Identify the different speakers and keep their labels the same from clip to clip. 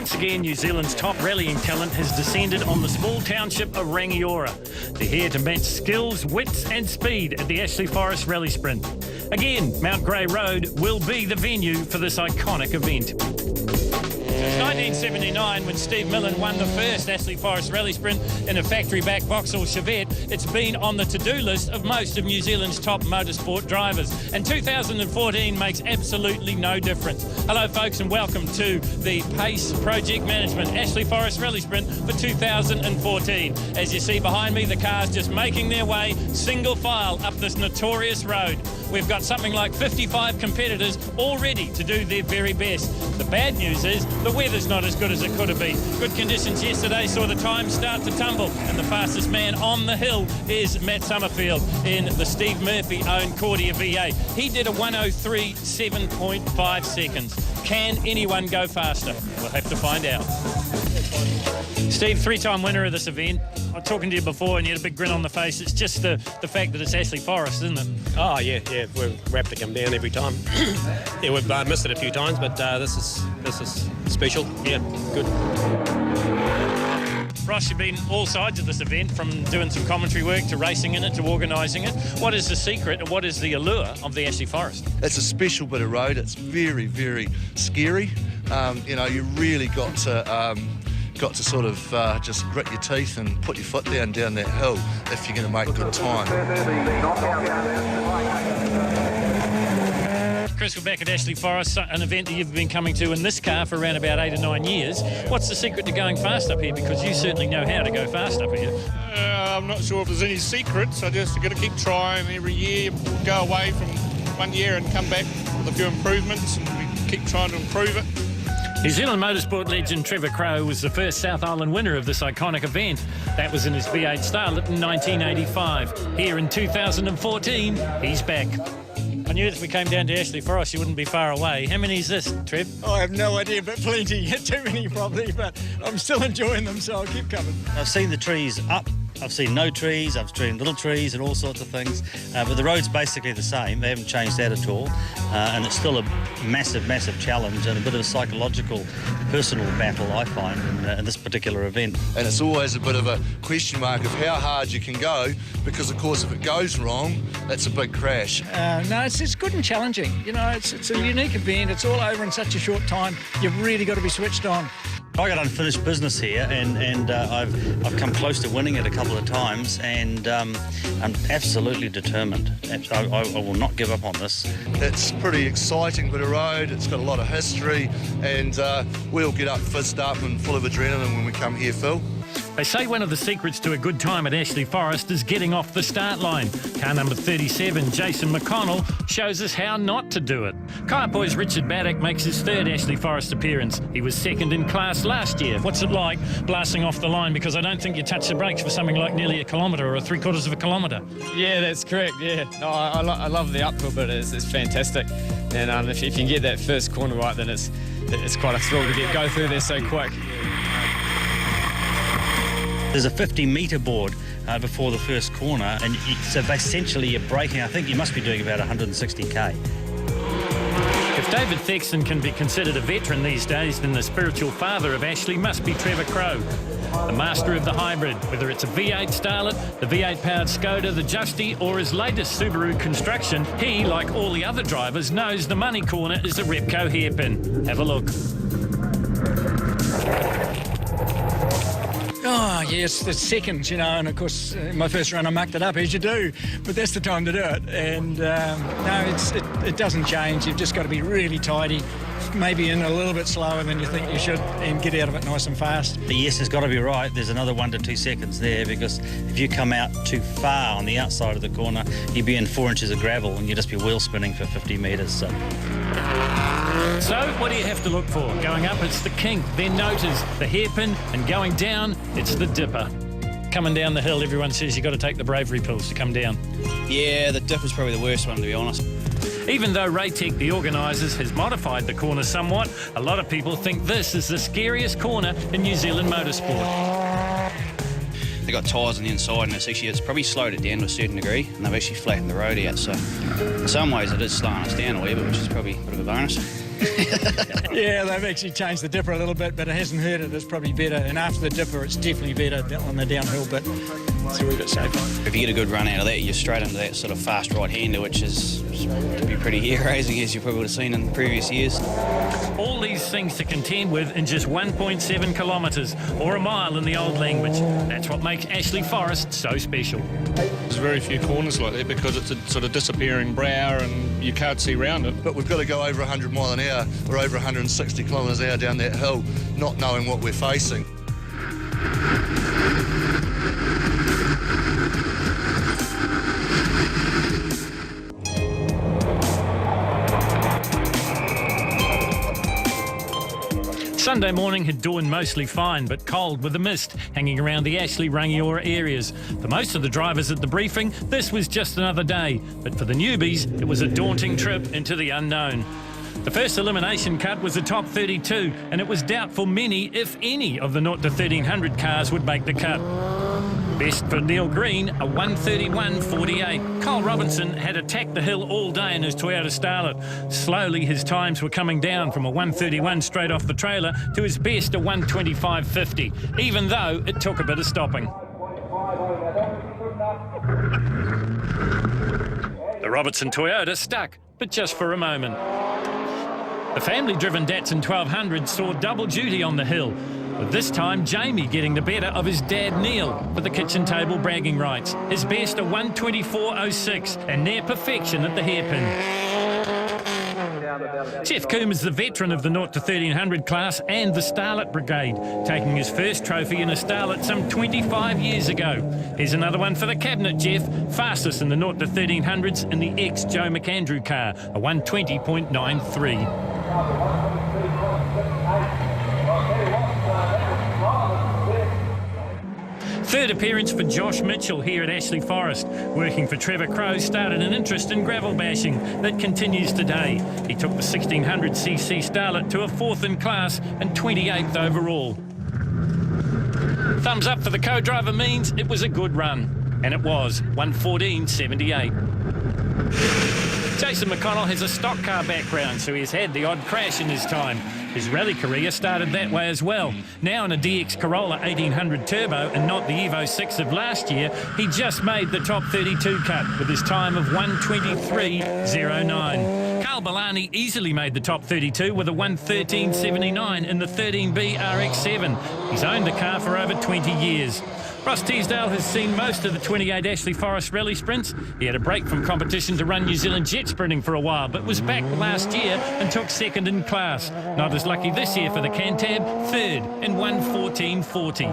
Speaker 1: Once again, New Zealand's top rallying talent has descended on the small township of Rangiora. They're here to match skills, wits and speed at the Ashley Forest Rally Sprint. Again, Mount Grey Road will be the venue for this iconic event. Since 1979, when Steve Millen won the first Ashley Forest Rally Sprint in a factory-backed Vauxhall Chevette, it's been on the to-do list of most of New Zealand's top motorsport drivers. And 2014 makes absolutely no difference. Hello, folks, and welcome to the PACE Project Management Ashley Forest Rally Sprint for 2014. As you see behind me, the cars just making their way single file up this notorious road. We've got something like 55 competitors all ready to do their very best. The bad news is the weather's not as good as it could have been. Good conditions yesterday saw the time start to tumble, and the fastest man on the hill is Matt Summerfield in the Steve Murphy-owned Cordia V8. He did a 1:03.7.5 seconds. Can anyone go faster? We'll have to find out. Steve, three-time winner of this event. I was talking to you before and you had a big grin on the face. It's just the fact that it's Ashley Forest, isn't it?
Speaker 2: Oh, yeah. We're wrapped to come down every time. Yeah, we've missed it a few times, but this is special. Yeah, good.
Speaker 1: Ross, you've been all sides of this event, from doing some commentary work to racing in it to organising it. What is the secret and what is the allure of the Ashley Forest?
Speaker 3: It's a special bit of road. It's very, very scary. You really got to sort of just grit your teeth and put your foot down that hill if you're going to make good time.
Speaker 1: Chris, we're back at Ashley Forest, an event that you've been coming to in this car for around about 8 or 9 years. What's the secret to going fast up here? Because you certainly know how to go fast up here.
Speaker 4: I'm not sure if there's any secrets. I just got to keep trying every year, go away from 1 year and come back with a few improvements, and we keep trying to improve it.
Speaker 1: New Zealand motorsport legend Trevor Crowe was the first South Island winner of this iconic event. That was in his V8 Starlet in 1985. Here in 2014, he's back. I knew if we came down to Ashley Forest, you wouldn't be far away. How many is this, Trev?
Speaker 5: I have no idea, but plenty. Too many probably, but I'm still enjoying them, so I'll keep coming.
Speaker 6: I've seen the trees up. I've seen no trees, I've seen little trees and all sorts of things, but the road's basically the same. They haven't changed that at all, and it's still a massive, massive challenge and a bit of a psychological, personal battle, I find, in this particular event.
Speaker 3: And it's always a bit of a question mark of how hard you can go, because, of course, if it goes wrong, that's a big crash.
Speaker 5: No, it's good and challenging. You know, it's a unique event. It's all over in such a short time. You've really got to be switched on.
Speaker 6: I got unfinished business here, and I've come close to winning it a couple of times, and I'm absolutely determined. I will not give up on this.
Speaker 3: It's pretty exciting bit of road. It's got a lot of history, and we'll get up fizzed up and full of adrenaline when we come here, Phil.
Speaker 1: They say one of the secrets to a good time at Ashley Forest is getting off the start line. Car number 37, Jason McConnell, shows us how not to do it. Kaiapoi's Richard Baddock makes his third Ashley Forest appearance. He was second in class last year. What's it like blasting off the line? Because I don't think you touch the brakes for something like nearly a kilometre or 3/4 of a kilometre.
Speaker 7: Yeah, that's correct, yeah. No, I love the uphill bit. It's fantastic. And if you can get that first corner right, then it's quite a thrill to go through there so quick.
Speaker 6: There's a 50-metre board before the first corner, and so essentially you're braking. I think you must be doing about 160k.
Speaker 1: If David Thexton can be considered a veteran these days, then the spiritual father of Ashley must be Trevor Crowe, the master of the hybrid. Whether it's a V8 Starlet, the V8-powered Skoda, the Justy, or his latest Subaru construction, he, like all the other drivers, knows the money corner is a Repco hairpin. Have a look.
Speaker 5: Oh, yes, the seconds, you know, and of course, in my first run I mucked it up, as you do, but that's the time to do it. And no, it doesn't change. You've just got to be really tidy, maybe in a little bit slower than you think you should, and get out of it nice and fast.
Speaker 6: But yes, it's got to be right. There's another 1 to 2 seconds there, because if you come out too far on the outside of the corner, you'd be in 4 inches of gravel and you'd just be wheel spinning for 50 metres.
Speaker 1: So, what do you have to look for? Going up, it's the kink, then noters, the hairpin, and going down, it's the dipper. Coming down the hill, everyone says you've got to take the bravery pills to come down.
Speaker 8: Yeah, the dipper's probably the worst one, to be honest.
Speaker 1: Even though Raytech, the organisers, has modified the corner somewhat, a lot of people think this is the scariest corner in New Zealand motorsport.
Speaker 8: They've got tyres on the inside, and it's probably slowed it down to a certain degree, and they've actually flattened the road out, so in some ways it is slowing us down a wee bit, which is probably a bit of a bonus.
Speaker 5: Yeah, they've actually changed the dipper a little bit, but it hasn't hurt it. It's probably better. And after the dipper, it's definitely better on the downhill bit. It's a wee bit safer.
Speaker 8: If you get a good run out of that, you're straight into that sort of fast right-hander, which is to be pretty hair-raising, as you probably would have seen in previous years.
Speaker 1: All these things to contend with in just 1.7 kilometres, or a mile in the old language. That's what makes Ashley Forest so special.
Speaker 4: There's very few corners like that because it's a sort of disappearing brow and you can't see round it.
Speaker 3: But we've got to go over 100 mile an hour or over 160 kilometres an hour down that hill, not knowing what we're facing.
Speaker 1: Sunday morning had dawned mostly fine, but cold with the mist hanging around the Ashley Rangiora areas. For most of the drivers at the briefing, this was just another day, but for the newbies, it was a daunting trip into the unknown. The first elimination cut was the top 32, and it was doubtful many, if any, of the 0 to 1300 cars would make the cut. Best for Neil Green, a 1:31.48. Cole Robinson had attacked the hill all day in his Toyota Starlet. Slowly, his times were coming down from a 1:31 straight off the trailer to his best, a 1:25.50, even though it took a bit of stopping. The Robertson Toyota stuck, but just for a moment. The family-driven Datsun 1200 saw double duty on the hill, with this time Jamie getting the better of his dad Neil for the kitchen table bragging rights. His best, a 1:24.06, and near perfection at the hairpin. Jeff Coombe is the veteran of the 0 to 1300 class and the Starlet Brigade, taking his first trophy in a Starlet some 25 years ago. Here's another one for the cabinet, Jeff. Fastest in the 0 to 1300s in the ex-Joe McAndrew car, a 1:20.93. Third appearance for Josh Mitchell here at Ashley Forest. Working for Trevor Crowe started an interest in gravel bashing that continues today. He took the 1600cc Starlet to a 4th in class and 28th overall. Thumbs up for the co-driver means it was a good run. And it was, 1:14.78. Jason McConnell has a stock car background, so he's had the odd crash in his time. His rally career started that way as well. Now in a DX Corolla 1800 Turbo and not the Evo 6 of last year, he just made the top 32 cut with his time of 1:23.09. Carl Bellani easily made the top 32 with a 1:13.79 in the 13B RX-7. He's owned the car for over 20 years. Ross Teasdale has seen most of the 28 Ashley Forest rally sprints. He had a break from competition to run New Zealand jet sprinting for a while, but was back last year and took 2nd in class. Not as lucky this year for the Cantab, 3rd in 1:14.40.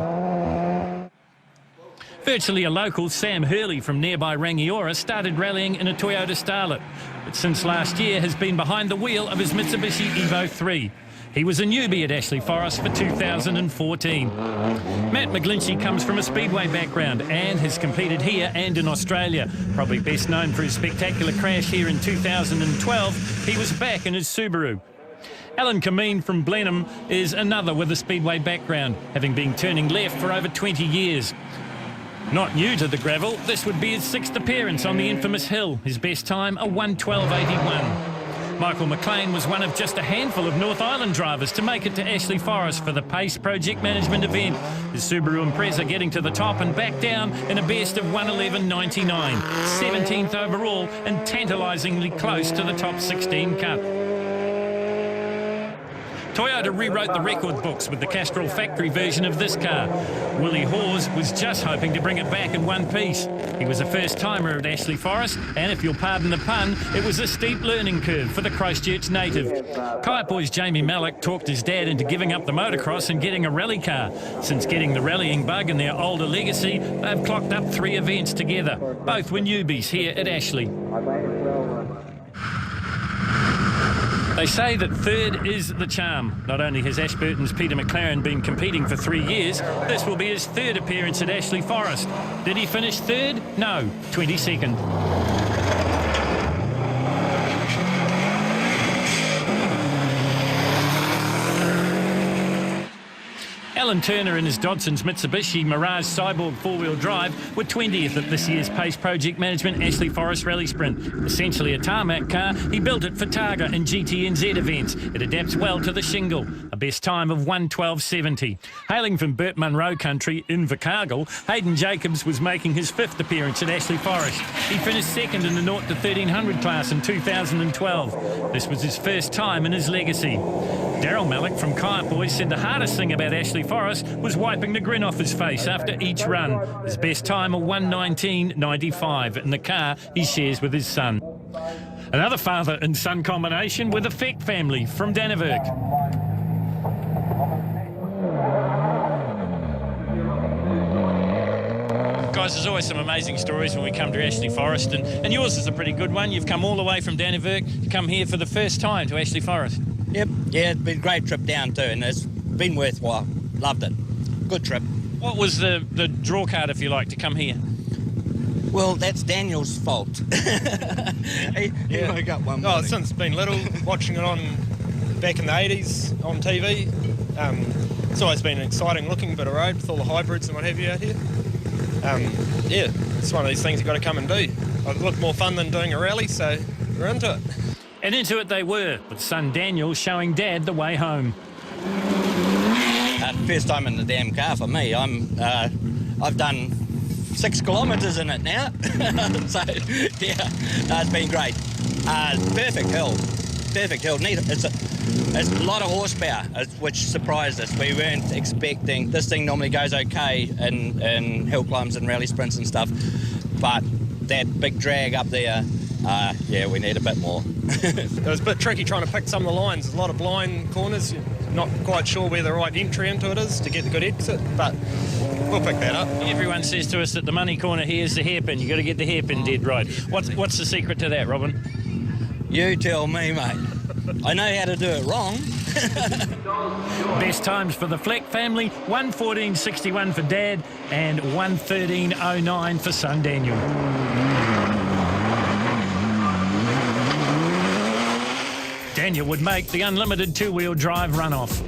Speaker 1: Virtually a local, Sam Hurley from nearby Rangiora started rallying in a Toyota Starlet, but since last year has been behind the wheel of his Mitsubishi Evo 3. He was a newbie at Ashley Forest for 2014. Matt McGlinchey comes from a speedway background and has competed here and in Australia. Probably best known for his spectacular crash here in 2012. He was back in his Subaru. Alan Kameen from Blenheim is another with a speedway background, having been turning left for over 20 years. Not new to the gravel, this would be his 6th appearance on the infamous hill. His best time, a 1:12.81. Michael McLean was one of just a handful of North Island drivers to make it to Ashley Forest for the PACE Project Management event. His Subaru Impreza getting to the top and back down in a best of 1:11.99, 17th overall and tantalisingly close to the top 16 cut. Toyota rewrote the record books with the Castrol factory version of this car. Willie Hawes was just hoping to bring it back in one piece. He was a first-timer at Ashley Forest, and if you'll pardon the pun, it was a steep learning curve for the Christchurch native. Kite Boys Jamie Mallock talked his dad into giving up the motocross and getting a rally car. Since getting the rallying bug in their older legacy, they've clocked up 3 events together. Both were newbies here at Ashley. They say that 3rd is the charm. Not only has Ashburton's Peter McLaren been competing for 3 years, this will be his 3rd appearance at Ashley Forest. Did he finish 3rd? No, 22nd. Alan Turner and his Dodson's Mitsubishi Mirage Cyborg four-wheel drive were 20th at this year's Pace Project Management Ashley Forest Rally Sprint. Essentially a tarmac car, he built it for Targa and GTNZ events. It adapts well to the shingle. A best time of 1:12.70. Hailing from Burt Munro country in Invercargill, Hayden Jacobs was making his 5th appearance at Ashley Forest. He finished 2nd in the 0 to 1300 class in 2012. This was his first time in his legacy. Daryl Malik from Kayak Boys said the hardest thing about Ashley Forest was wiping the grin off his face after each run. His best time of 1:19.95 in the car he shares with his son. Another father and son combination with the Feck family from Dannevirke. Guys, there's always some amazing stories when we come to Ashley Forest, and yours is a pretty good one. You've come all the way from Dannevirke to come here for the first time to Ashley Forest.
Speaker 9: Yep, yeah, it's been a great trip down too, and it's been worthwhile. Loved it. Good trip.
Speaker 1: What was the draw card, if you like, to come here?
Speaker 9: Well, that's Daniel's fault. he woke up one morning.
Speaker 10: Since been little, watching it on back in the 80s on TV. It's always been an exciting looking bit of road with all the hybrids and what have you out here. Yeah, it's one of these things you've got to come and do. It looked more fun than doing a rally, so we're into it.
Speaker 1: And into it they were, with son Daniel showing Dad the way home.
Speaker 9: First time in the damn car for me. I've done 6 kilometres in it now. So, yeah, it's been great. Perfect hill. Perfect hill. Neat. It's a lot of horsepower, which surprised us. We weren't expecting. This thing normally goes okay in hill climbs and rally sprints and stuff, but that big drag up there, yeah, we need a bit more.
Speaker 10: It was a bit tricky trying to pick some of the lines. There's a lot of blind corners. You're not quite sure where the right entry into it is to get the good exit, but we'll pick that up.
Speaker 1: Everyone says to us that the money corner here is the hairpin. You've got to get the hairpin dead right. What's the secret to that, Robin?
Speaker 9: You tell me, mate. I know how to do it wrong.
Speaker 1: Best times for the Fleck family, 1:14.61 for Dad and 1:13.09 for son Daniel. Daniel would make the unlimited two-wheel drive runoff.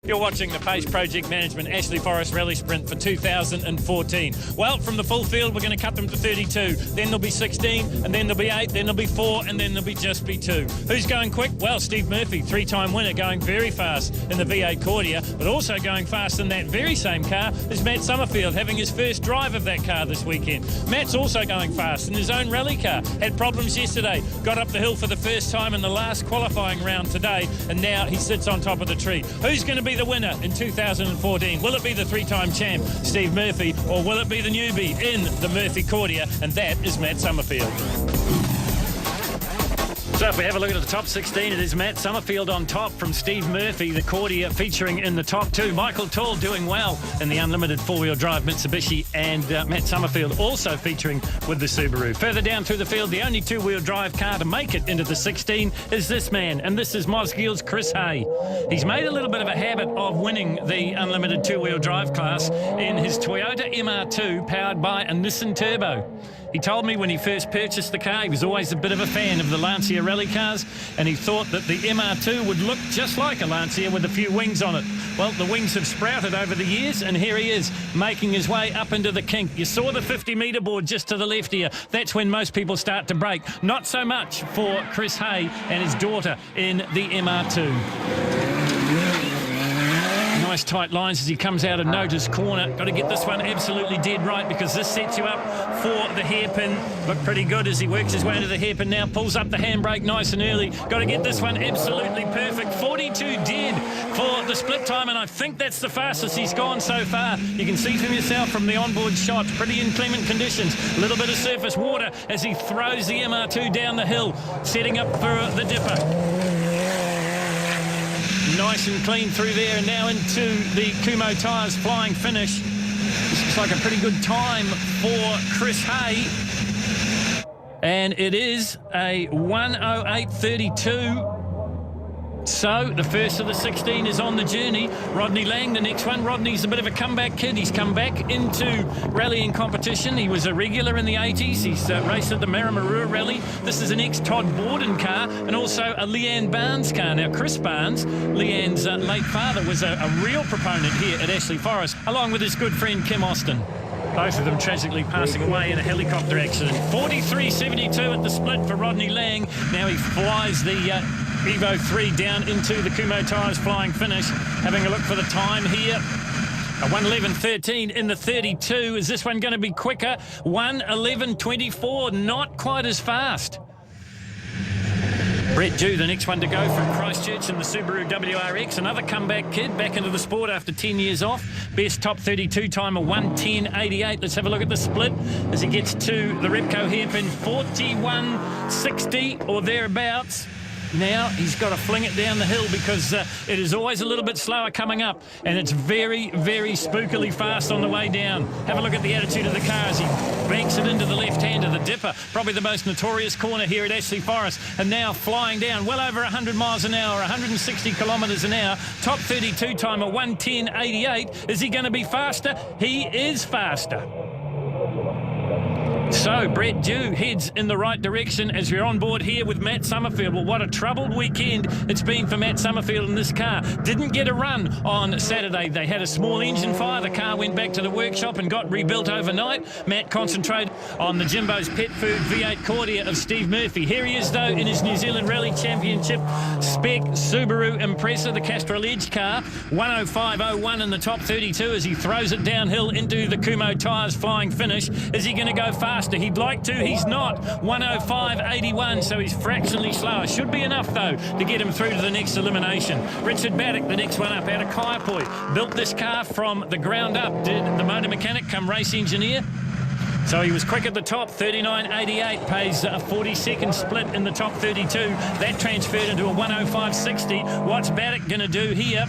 Speaker 1: You're watching the Pace Project Management Ashley Forest Rally Sprint for 2014. Well, from the full field, we're going to cut them to 32. Then there'll be 16, and then there'll be 8, then there'll be 4, and then there'll just be 2. Who's going quick? Well, Steve Murphy, 3-time winner, going very fast in the V8 Cordia, but also going fast in that very same car is Matt Summerfield, having his first drive of that car this weekend. Matt's also going fast in his own rally car. Had problems yesterday, got up the hill for the first time in the last qualifying round today, and now he sits on top of the tree. Who's going to be the winner in 2014? Will it be the 3-time champ, Steve Murphy, or will it be the newbie in the Murphy Cordia? And that is Matt Summerfield. So if we have a look at the top 16, it is Matt Summerfield on top from Steve Murphy, the Cordia featuring in the top 2. Michael Tall doing well in the unlimited four-wheel drive Mitsubishi, and Matt Summerfield also featuring with the Subaru. Further down through the field, the only two-wheel drive car to make it into the 16 is this man, and this is Mosgill's Chris Hay. He's made a little bit of a habit of winning the unlimited two-wheel drive class in his Toyota MR2 powered by a Nissan Turbo. He told me when he first purchased the car, he was always a bit of a fan of the Lancia rally cars, and he thought that the MR2 would look just like a Lancia with a few wings on it. Well, the wings have sprouted over the years, and here he is, making his way up into the kink. You saw the 50-metre board just to the left here. That's when most people start to brake. Not so much for Chris Hay and his daughter in the MR2. Nice tight lines as he comes out of Nota's corner. Got to get this one absolutely dead right, because this sets you up for the hairpin. Looked pretty good as he works his way into the hairpin now. Pulls up the handbrake nice and early. Got to get this one absolutely perfect. 42 dead for the split time, and I think that's the fastest he's gone so far. You can see for yourself from the onboard shot, pretty inclement conditions. A little bit of surface water as he throws the MR2 down the hill, setting up for the dipper. Nice and clean through there, and now into the Kumo tyres flying finish. This looks like a pretty good time for Chris Hay. And it is a 1:08.32. So the first of the 16 is on the journey. Rodney Lang, the next one. Rodney's a bit of a comeback kid. He's come back into rallying competition. He was a regular in the 80s. He's raced at the Maramarua Rally. This is an ex-Todd Borden car and also a Leanne Barnes car. Now, Chris Barnes, Leanne's late father, was a real proponent here at Ashley Forest, along with his good friend Kim Austin. Both of them tragically passing away in a helicopter accident. 43.72 at the split for Rodney Lang. Now he flies the Evo 3 down into the Kumo Tyres flying finish. Having a look for the time here. A 1:11.13 in the 32. Is this one going to be quicker? 1:11.24, not quite as fast. Brett Dew, the next one to go from Christchurch in the Subaru WRX. Another comeback kid back into the sport after 10 years off. Best top 32 timer, 1:10.88. Let's have a look at the split as he gets to the Repco hairpin, 41.60 or thereabouts. Now he's got to fling it down the hill because it is always a little bit slower coming up, and it's very, very spookily fast on the way down. Have a look at the attitude of the car as he banks it into the left-hander, the dipper, probably the most notorious corner here at Ashley Forest, and now flying down well over 100 miles an hour, 160 kilometres an hour. Top 32 timer, 1:10.88. Is he going to be faster? He is faster. So Brett Dew heads in the right direction as we're on board here with Matt Summerfield. Well, what a troubled weekend it's been for Matt Summerfield in this car. Didn't get a run on Saturday. They had a small engine fire. The car went back to the workshop and got rebuilt overnight. Matt concentrated on the Jimbo's Pet Food V8 Cordia of Steve Murphy. Here he is, though, in his New Zealand Rally Championship spec Subaru Impreza, the Castrol Edge car. 1:05.01 in the top 32 as he throws it downhill into the Kumo Tyres flying finish. Is he going to go faster? He'd like to. He's not. 1:05.81, so he's fractionally slower. Should be enough, though, to get him through to the next elimination. Richard Baddock, the next one up, out of Kaiapoi. Built this car from the ground up. Did the motor mechanic come race engineer? So he was quick at the top, 39.88, pays a 40-second split in the top 32. That transferred into a 1:05.60. What's Baddock going to do here?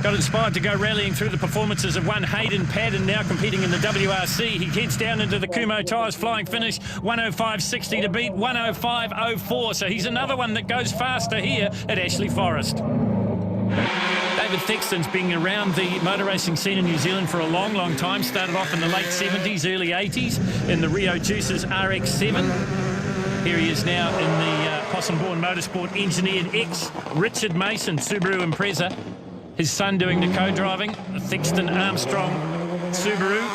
Speaker 1: Got inspired to go rallying through the performances of one Hayden Padden, now competing in the WRC. He heads down into the Kumo Tyres flying finish, 1:05.60 to beat 1:05.04. So he's another one that goes faster here at Ashley Forest. David Thexton's been around the motor racing scene in New Zealand for a long, long time. Started off in the late 70s, early 80s in the Rio Juice's RX-7. Here he is now in the Possum-born Motorsport engineered X Richard Mason Subaru Impreza. His son doing the co-driving, the Thexton Armstrong Subaru.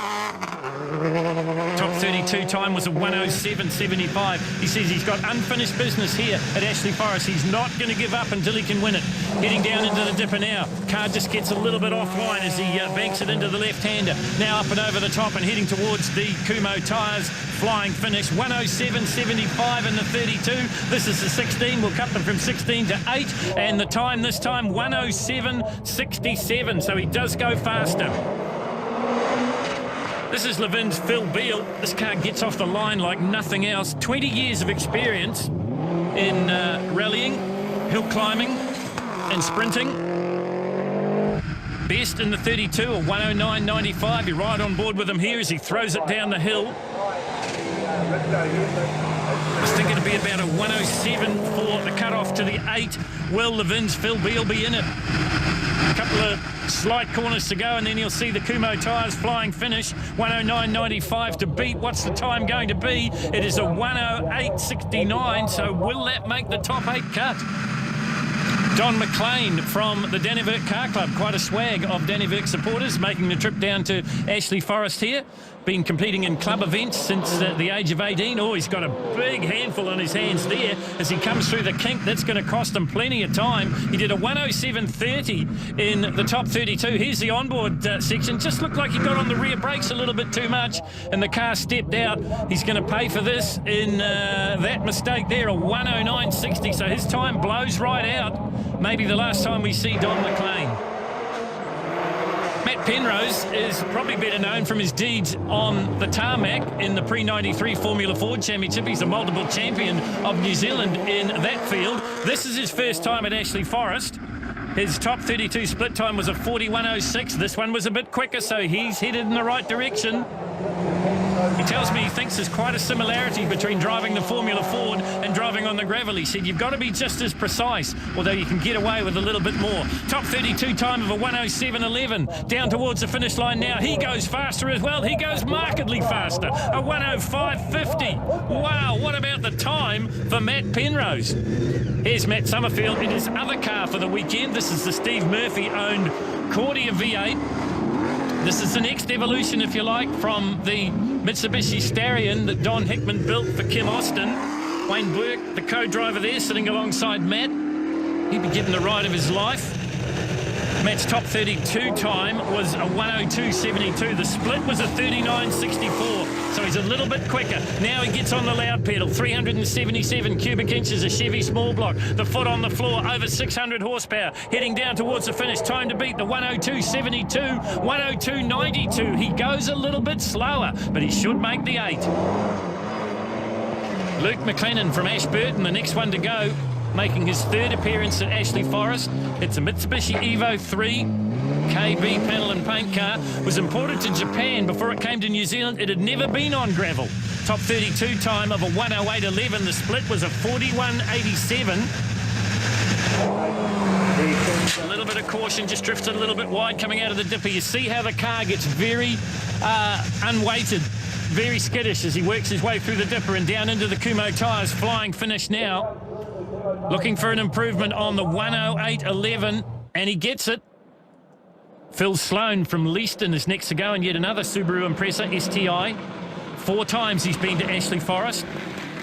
Speaker 1: Top 32 time was a 1:07.75. He says he's got unfinished business here at Ashley Forest. He's not going to give up until he can win it. Heading down into the dipper now. Car just gets a little bit offline as he banks it into the left-hander. Now up and over the top and heading towards the Kumo Tyres flying finish. 1:07.75 in the 32. This is the 16. We'll cut them from 16 to 8. And the time this time, 1:07.67. So he does go faster. This is Levin's Phil Beale. This car gets off the line like nothing else. 20 years of experience in rallying, hill climbing and sprinting. Best in the 32, a 1:09.95. You're right on board with him here as he throws it down the hill. I was thinking it'd be about a 1:07 for the cut-off to the 8. Will Levin's Phil Beale be in it? A couple of slight corners to go, and then you'll see the Kumo Tyres flying finish. 1:09.95 to beat. What's the time going to be? It is a 1:08.69, so will that make the top 8 cut? Don McLean from the Dannevirke Car Club. Quite a swag of Dannevirke supporters making the trip down to Ashley Forest here. Been competing in club events since the age of 18. Oh, he's got a big handful on his hands there as he comes through the kink. That's going to cost him plenty of time. He did a 1:07.30 in the top 32. Here's the onboard section. Just looked like he got on the rear brakes a little bit too much and the car stepped out. He's going to pay for this in that mistake there, a 1:09.60. So his time blows right out. Maybe the last time we see Don McLean. Matt Penrose is probably better known from his deeds on the tarmac in the pre-93 Formula Ford Championship. He's a multiple champion of New Zealand in that field. This is his first time at Ashley Forest. His top 32 split time was a 41.06. This one was a bit quicker, so he's headed in the right direction. He tells me he thinks there's quite a similarity between driving the Formula Ford and driving on the gravel. He said you've got to be just as precise, although you can get away with a little bit more. Top 32 time of a 1:07.11. Down towards the finish line now. He goes faster as well. He goes markedly faster. A 1:05.50. Wow, what about the time for Matt Penrose? Here's Matt Summerfield in his other car for the weekend. This is the Steve Murphy-owned Cordia V8. This is the next evolution, if you like, from the Mitsubishi Starion that Don Hickman built for Kim Austin. Wayne Burke, the co-driver there, sitting alongside Matt. He'd be getting the ride of his life. Matt's top 32 time was a 1:02.72. The split was a 39.64, so he's a little bit quicker. Now he gets on the loud pedal. 377 cubic inches, a Chevy small block. The foot on the floor, over 600 horsepower. Heading down towards the finish. Time to beat the 1:02.72, 1:02.92. He goes a little bit slower, but he should make the 8. Luke McLennan from Ashburton, the next one to go, making his third appearance at Ashley Forest. It's a Mitsubishi Evo 3 KB panel and paint car. Was imported to Japan before it came to New Zealand. It had never been on gravel. Top 32 time of a 1:08.11. The split was a 41.87. A little bit of caution, just drifted a little bit wide coming out of the dipper. You see how the car gets very unweighted, very skittish as he works his way through the dipper and down into the Kumo tyres. Flying finish now. Looking for an improvement on the 1:08.11, and he gets it. Phil Sloan from Leaston is next to go, and yet another Subaru Impreza STI. 4 times he's been to Ashley Forest.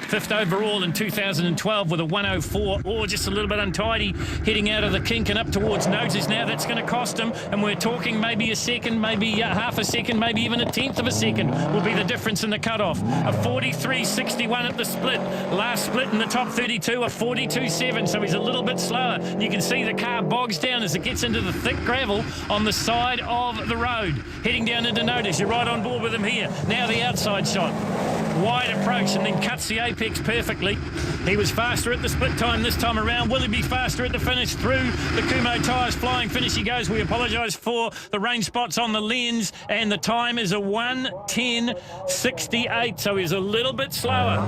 Speaker 1: 5th overall in 2012 with a 1:04, or just a little bit untidy, heading out of the kink and up towards Notice now. That's going to cost him, and we're talking maybe a second, maybe half a second, maybe even a tenth of a second will be the difference in the cutoff. A 43.61 at the split. Last split in the top 32, a 42.7, so he's a little bit slower. You can see the car bogs down as it gets into the thick gravel on the side of the road. Heading down into Notice. You're right on board with him here. Now the outside shot. Wide approach and then cuts the apex perfectly. He was faster at the split time this time around. Will he be faster at the finish? Through the Kumo tyres, flying finish he goes. We apologise for the rain spots on the lens, and the time is a 1:10.68, so he's a little bit slower.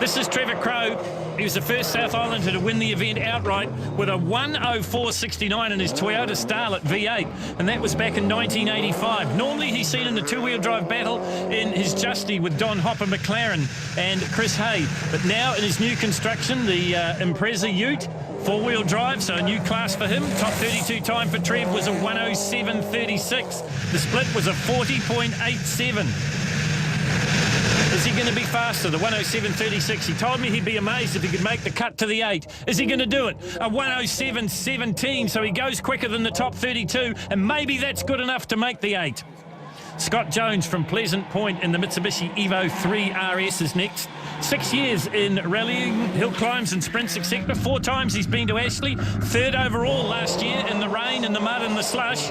Speaker 1: This is Trevor Crowe. He was the first South Islander to win the event outright with a 1:04.69 in his Toyota Starlet V8, and that was back in 1985. Normally he's seen in the two-wheel drive battle in his Justy with Don Hopper McLaren and Chris Hay, but now in his new construction, the Impreza Ute, 4-wheel drive, so a new class for him. Top 32 time for Trev was a 1:07.36. The split was a 40.87. Is he going to be faster? The 1:07.36. He told me he'd be amazed if he could make the cut to the 8. Is he going to do it? A 1:07.17, so he goes quicker than the top 32, and maybe that's good enough to make the 8. Scott Jones from Pleasant Point in the Mitsubishi Evo 3 RS is next. 6 years in rallying, hill climbs and sprints, etc. 4 times he's been to Ashley. 3rd overall last year in the rain, in the mud and the slush.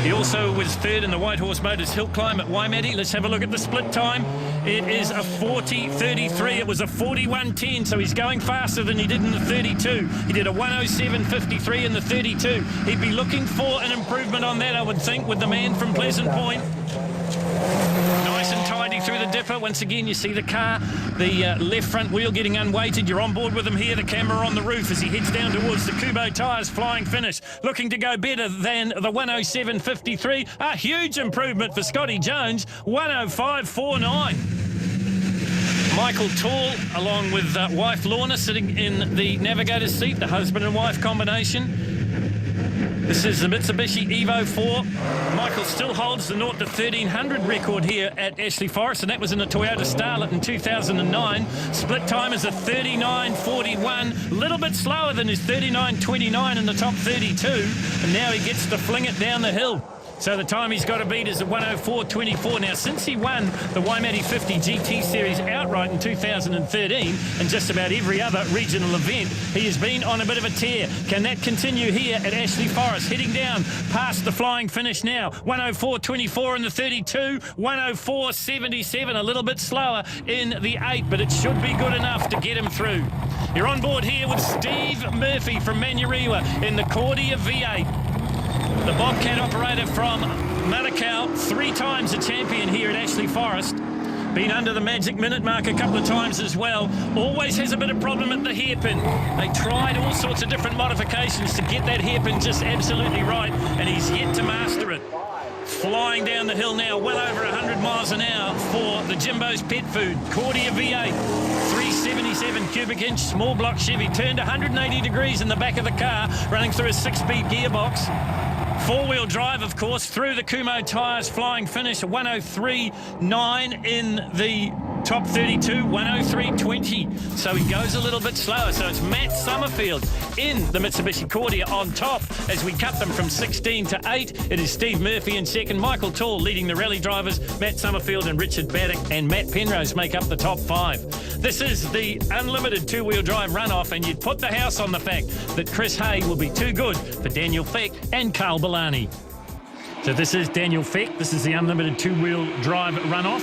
Speaker 1: He also was 3rd in the White Horse Motors hill climb at Waimate. Let's have a look at the split time. It is a 40.33. It was a 41.10, so he's going faster than he did in the 32. He did a 1:07.53 in the 32. He'd be looking for an improvement on that, I would think, with the man from Pleasant Point. Nice and tidy through the dipper. Once again, you see the car, the left front wheel getting unweighted. You're on board with him here. The camera on the roof as he heads down towards the Kubo tyres. Flying finish. Looking to go better than the 1:07.53. A huge improvement for Scotty Jones. 1:05.49. Michael Tall, along with wife Lorna, sitting in the navigator's seat, the husband and wife combination. This is the Mitsubishi Evo 4. Michael still holds the 0 to 1300 record here at Ashley Forest, and that was in the Toyota Starlet in 2009. Split time is a 39.41, a little bit slower than his 39.29 in the top 32, and now he gets to fling it down the hill. So the time he's got to beat is a 1:04.24. Now, since he won the Waimate 50 GT Series outright in 2013 and just about every other regional event, he has been on a bit of a tear. Can that continue here at Ashley Forest? Heading down past the flying finish now. 1:04.24 in the 32, 1:04.77, a little bit slower in the 8, but it should be good enough to get him through. You're on board here with Steve Murphy from Manurewa in the Cordia V8. The Bobcat operator from Manukau, 3 times a champion here at Ashley Forest. Been under the magic minute mark a couple of times as well. Always has a bit of problem at the hairpin. They tried all sorts of different modifications to get that hairpin just absolutely right, and he's yet to master it. Flying down the hill now, well over 100 miles an hour for the Jimbo's Pet Food. Cordia V8, 377 cubic inch, small block Chevy, turned 180 degrees in the back of the car, running through a 6-speed gearbox. 4-wheel drive, of course, through the Kumo tyres, flying finish, 103.9 in the top 32, 103.20. So he goes a little bit slower. So it's Matt Summerfield in the Mitsubishi Cordia on top as we cut them from 16 to 8. It is Steve Murphy in second, Michael Tall leading the rally drivers, Matt Summerfield and Richard Baddock and Matt Penrose make up the top 5. This is the unlimited 2-wheel drive runoff, and you'd put the house on the fact that Chris Hay will be too good for Daniel Feck and Carl Bellani. So this is Daniel Feck. This is the unlimited 2-wheel drive runoff.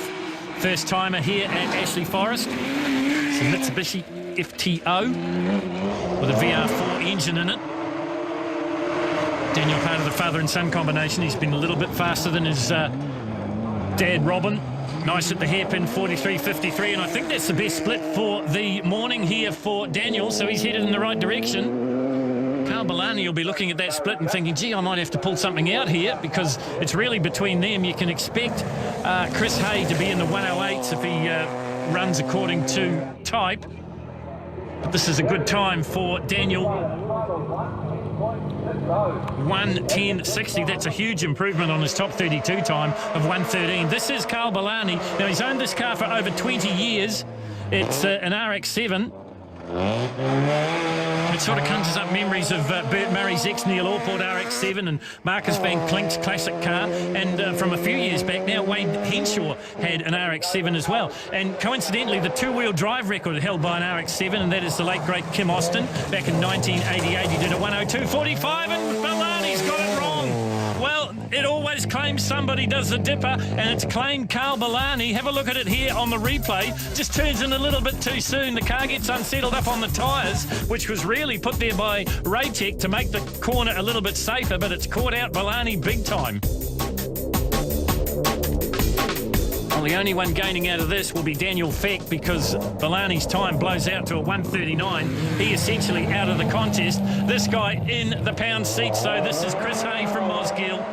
Speaker 1: First timer here at Ashley Forest. It's a Mitsubishi FTO with a VR4 engine in it. Daniel, part of the father and son combination. He's been a little bit faster than his dad, Robin. Nice at the hairpin, 43.53, and I think that's the best split for the morning here for Daniel, so he's headed in the right direction. Carl Bellani will be looking at that split and thinking, gee, I might have to pull something out here, because it's really between them. You can expect Chris Hay to be in the 108s if he runs according to type. But this is a good time for Daniel. 1:10.60. That's a huge improvement on his top 32 time of 1:13. This is Carl Bellani. Now, he's owned this car for over 20 years. It's an RX-7. It sort of conjures up memories of Bert Murray's ex-Neil Orport RX-7 and Marcus Van Klink's classic car. And from a few years back now, Wade Henshaw had an RX-7 as well. And coincidentally, the 2-wheel drive record held by an RX-7, and that is the late, great Kim Austin. Back in 1988, he did a 102.45, and Bellani's got it wrong. Well, it always claims somebody does the dipper, and it's claimed Carl Bellani. Have a look at it here on the replay. Just turns in a little bit too soon. The car gets unsettled up on the tyres, which was really put there by Raytech to make the corner a little bit safer, but it's caught out Bellani big time. Well, the only one gaining out of this will be Daniel Feck, because Bellani's time blows out to a 1:39. He essentially out of the contest. This guy in the pound seat, so this is Chris Hay from Mosgiel.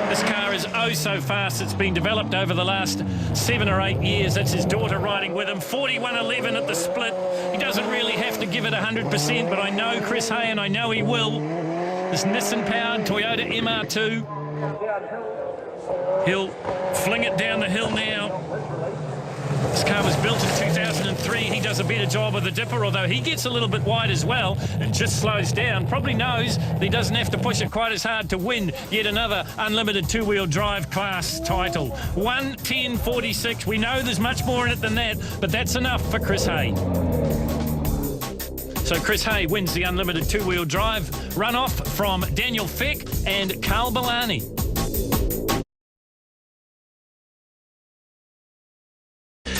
Speaker 1: This car is oh so fast. It's been developed over the last 7 or 8 years. That's his daughter riding with him. 41.11 at the split. He doesn't really have to give it 100%, but I know Chris Hay, and I know he will. This Nissan-powered Toyota MR2. He'll fling it down the hill now. This car was built in 2003. He does a better job with the dipper, although he gets a little bit wide as well and just slows down. Probably knows that he doesn't have to push it quite as hard to win yet another unlimited 2-wheel drive class title. 1:10.46. We know there's much more in it than that, but that's enough for Chris Hay. So Chris Hay wins the unlimited 2-wheel drive runoff from Daniel Feck and Carl Bellani.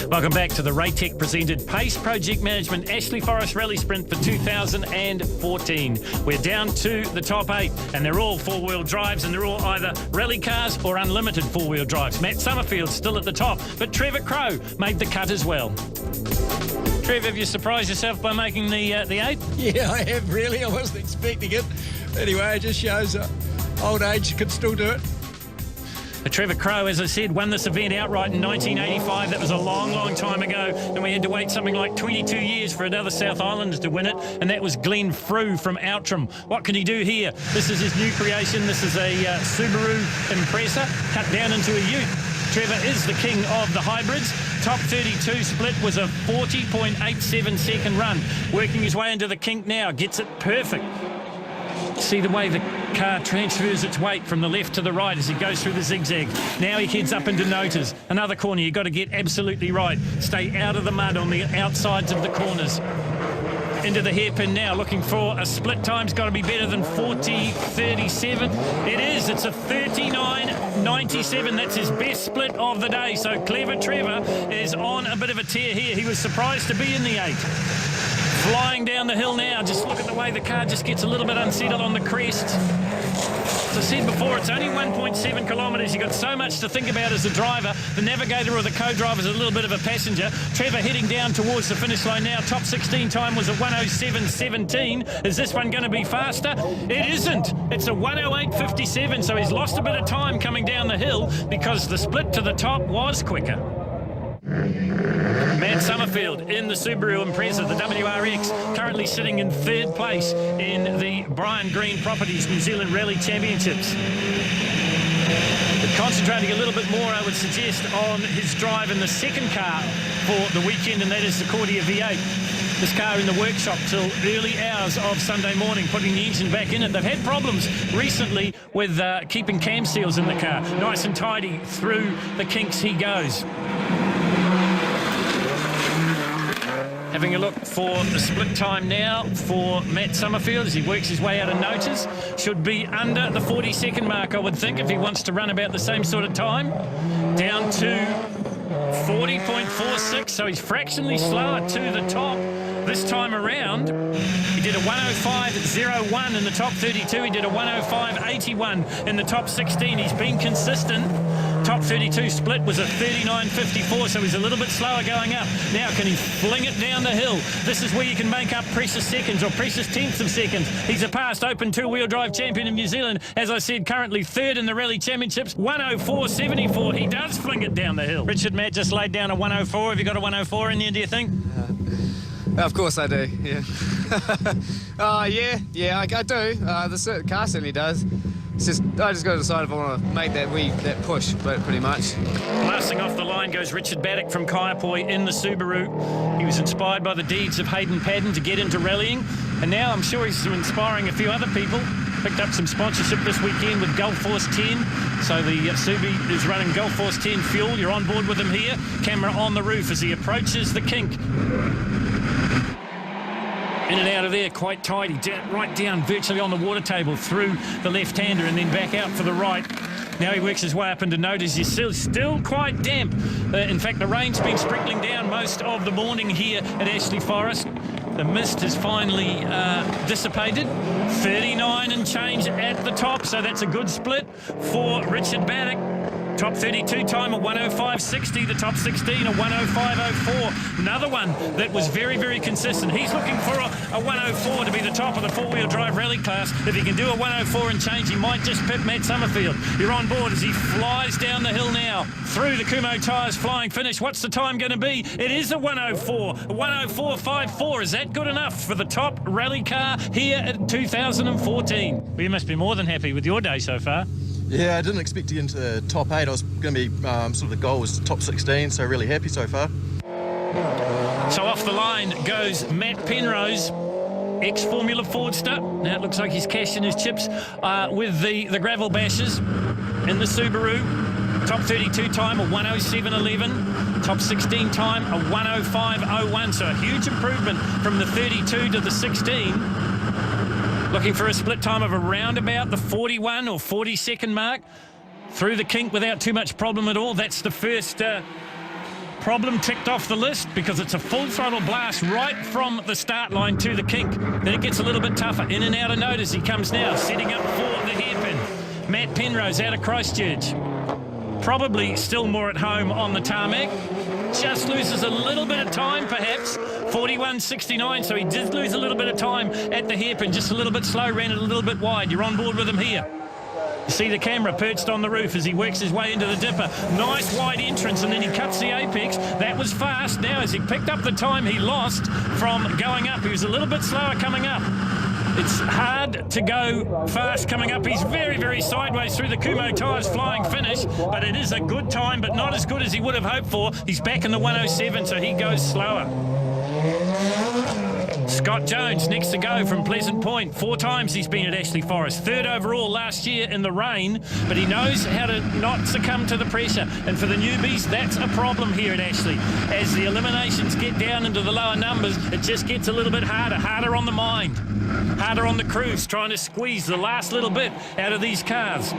Speaker 1: Welcome back to the Raytech presented Pace Project Management Ashley Forest Rally Sprint for 2014. We're down to the top 8, and they're all 4-wheel drives, and they're all either rally cars or unlimited 4-wheel drives. Matt Summerfield's still at the top, but Trevor Crowe made the cut as well. Trevor, have you surprised yourself by making the 8?
Speaker 5: Yeah, I have, really. I wasn't expecting it. Anyway, it just shows old age can still do it.
Speaker 1: Trevor Crowe, as I said, won this event outright in 1985. That was a long, long time ago. And we had to wait something like 22 years for another South Islander to win it. And that was Glenn Frew from Outram. What can he do here? This is his new creation. This is a Subaru Impreza cut down into a ute. Trevor is the king of the hybrids. Top 32 split was a 40.87 second run. Working his way into the kink now. Gets it perfect. See the way the car transfers its weight from the left to the right as he goes through the zigzag. Now he heads up into Notas. Another corner you've got to get absolutely right. Stay out of the mud on the outsides of the corners. Into the hairpin now, looking for a split time's got to be better than 40.37. It is. It's a 39.97. That's his best split of the day. So Clever Trevor is on a bit of a tear here. He was surprised to be in the 8. Flying down the hill now. Just look at the way the car just gets a little bit unsettled on the crest. As I said before, it's only 1.7 kilometres. You've got so much to think about as a driver. The navigator or the co-driver is a little bit of a passenger. Trevor heading down towards the finish line now. Top 16 time was a 1:07.17. Is this one going to be faster? It isn't. It's a 1:08.57, so he's lost a bit of time coming down the hill because the split to the top was quicker. Matt Summerfield in the Subaru Impreza, the WRX, currently sitting in third place in the Brian Green Properties New Zealand Rally Championships. But concentrating a little bit more, I would suggest, on his drive in the second car for the weekend, and that is the Cordia V8. This car in the workshop till early hours of Sunday morning, putting the engine back in it. They've had problems recently with keeping cam seals in the car. Nice and tidy through the kinks he goes. Having a look for the split time now for Matt Summerfield as he works his way out of notice. Should be under the 40-second mark, I would think, if he wants to run about the same sort of time. Down to 40.46, so he's fractionally slower to the top this time around. He did a 1:05.01 in the top 32. He did a 1:05.81 in the top 16. He's been consistent. Top 32 split was a 39.54, so he's a little bit slower going up. Now, can he fling it down the hill? This is where you can make up precious seconds or precious tenths of seconds. He's a past open two-wheel drive champion in New Zealand. As I said, currently third in the Rally Championships, 1:04.74. He does fling it down the hill. Richard, Matt just laid down a 1:04. Have you got a 1:04 in there, do you think?
Speaker 7: Of course I do, yeah. Yeah, I do. The car certainly does. It's just, I just got to decide if I want to make that push, but pretty much.
Speaker 1: Blasting off the line goes Richard Baddock from Kaiapoi in the Subaru. He was inspired by the deeds of Hayden Padden to get into rallying, and now I'm sure he's inspiring a few other people. Picked up some sponsorship this weekend with Gulf Force 10. So the Subi is running Gulf Force 10 fuel. You're on board with him here. Camera on the roof as he approaches the kink. In and out of there, quite tidy, right down virtually on the water table through the left-hander and then back out for the right. Now he works his way up into notice. He's still quite damp. In fact, the rain's been sprinkling down most of the morning here at Ashley Forest. The mist has finally dissipated. 39 and change at the top, so that's a good split for Richard Baddock. Top 32 time a 1:05.60. The top 16 a 1:05.04. Another one that was very, very consistent. He's looking for a 1:04 to be the top of the four-wheel drive rally class. If he can do a 1:04 and change, he might just pip Matt Summerfield. You're on board as he flies down the hill now. Through the Kumho tyres, flying finish. What's the time going to be? It is a 1:04. A 1:04.54. Is that good enough for the top rally car here at 2014? Well, you must be more than happy with your day so far.
Speaker 11: Yeah, I didn't expect to get into the top 8. I was going to be, sort of the goal was top 16, so really happy so far.
Speaker 1: So off the line goes Matt Penrose, ex-Formula Fordster. Now it looks like he's cashed in his chips with the gravel bashers in the Subaru. Top 32 time, a 1:07.11. Top 16 time, a 1:05.01. So a huge improvement from the 32 to the 16. Looking for a split time of around about the 41 or 40-second mark. Through the kink without too much problem at all. That's the first problem ticked off the list because it's a full throttle blast right from the start line to the kink. Then it gets a little bit tougher. In and out of notice he comes now, setting up for the hairpin. Matt Penrose out of Christchurch. Probably still more at home on the tarmac. Just loses a little bit of time, perhaps. 41.69, so he did lose a little bit of time at the hairpin. Just a little bit slow, ran it a little bit wide. You're on board with him here. You see the camera perched on the roof as he works his way into the dipper. Nice wide entrance, and then he cuts the apex. That was fast. Now, as he picked up the time he lost from going up, he was a little bit slower coming up. It's hard to go fast coming up. He's very, very sideways through the Kumho tyres, flying finish, but it is a good time, but not as good as he would have hoped for. He's back in the 1:07, so he goes slower. Scott Jones next to go from Pleasant Point. 4 times he's been at Ashley Forest. 3rd overall last year in the rain, but he knows how to not succumb to the pressure. And for the newbies, that's a problem here at Ashley. As the eliminations get down into the lower numbers, it just gets a little bit harder on the mind. Harder on the crews, trying to squeeze the last little bit out of these cars.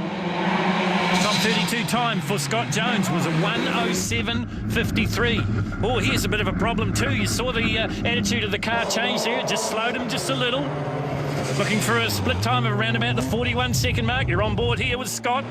Speaker 1: Top 32 time for Scott Jones was a 1:07.53. Oh, here's a bit of a problem too. You saw the attitude of the car change there. It just slowed him just a little. Looking for a split time of around about the 41-second mark. You're on board here with Scott.